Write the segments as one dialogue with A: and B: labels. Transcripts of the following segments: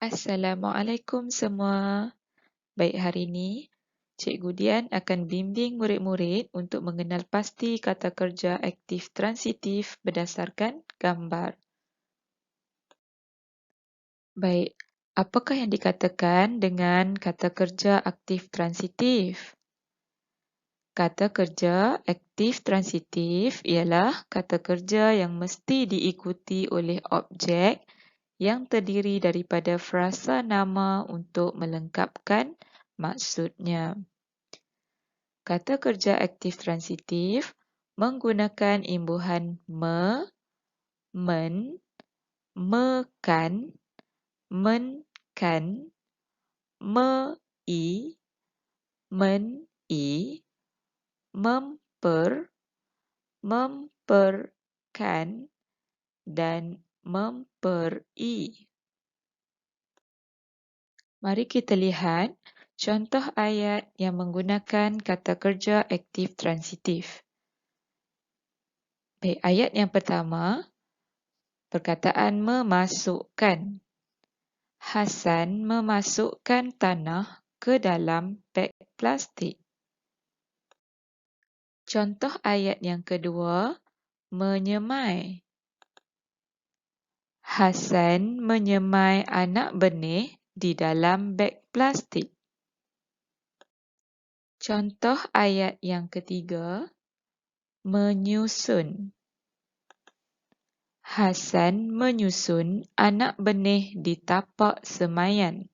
A: Assalamualaikum semua. Baik, hari ini Cikgu Dian akan bimbing murid-murid untuk mengenal pasti kata kerja aktif transitif berdasarkan gambar. Baik, apakah yang dikatakan dengan kata kerja aktif transitif? Kata kerja aktif transitif ialah kata kerja yang mesti diikuti oleh objek yang terdiri daripada frasa nama untuk melengkapkan maksudnya. Kata kerja aktif transitif menggunakan imbuhan me, men, mekan, menkan, mei, meni, memper, memperkan dan memperi. Mari kita lihat contoh ayat yang menggunakan kata kerja aktif transitif. Baik, ayat yang pertama, perkataan memasukkan. Hasan memasukkan tanah ke dalam beg plastik. Contoh ayat yang kedua, menyemai. Hasan menyemai anak benih di dalam beg plastik. Contoh ayat yang ketiga, menyusun. Hasan menyusun anak benih di tapak semaian.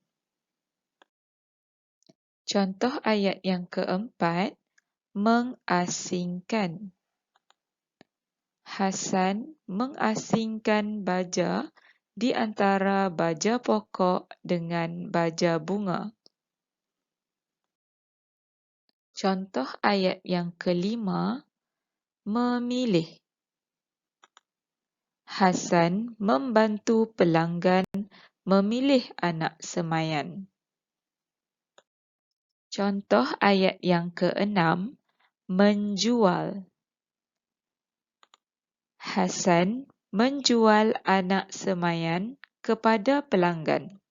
A: Contoh ayat yang keempat, mengasingkan. Hasan mengasingkan baja di antara baja pokok dengan baja bunga. Contoh ayat yang kelima, memilih. Hasan membantu pelanggan memilih anak semaian. Contoh ayat yang keenam, menjual. Hasan menjual anak semaian kepada pelanggan.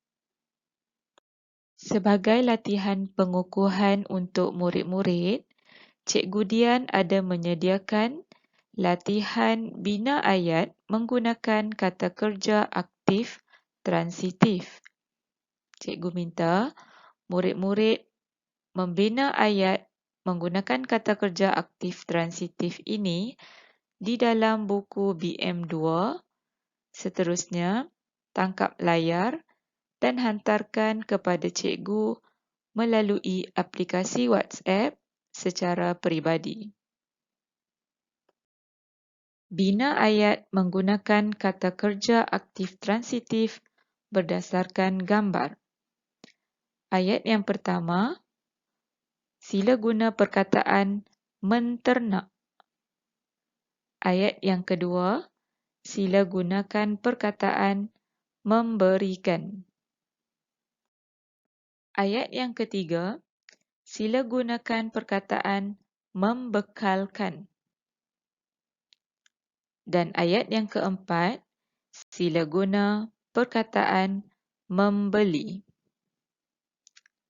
A: Sebagai latihan pengukuhan untuk murid-murid, Cikgu Dian ada menyediakan latihan bina ayat menggunakan kata kerja aktif transitif. Cikgu minta murid-murid membina ayat menggunakan kata kerja aktif transitif ini di dalam buku BM2, seterusnya tangkap layar dan hantarkan kepada cikgu melalui aplikasi WhatsApp secara peribadi. Bina ayat menggunakan kata kerja aktif transitif berdasarkan gambar. Ayat yang pertama, sila guna perkataan menternak. Ayat yang kedua, sila gunakan perkataan memberikan. Ayat yang ketiga, sila gunakan perkataan membekalkan. Dan ayat yang keempat, sila guna perkataan membeli.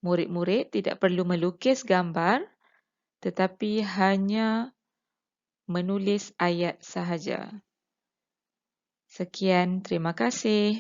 A: Murid-murid tidak perlu melukis gambar, tetapi hanya menulis ayat sahaja. Sekian, terima kasih.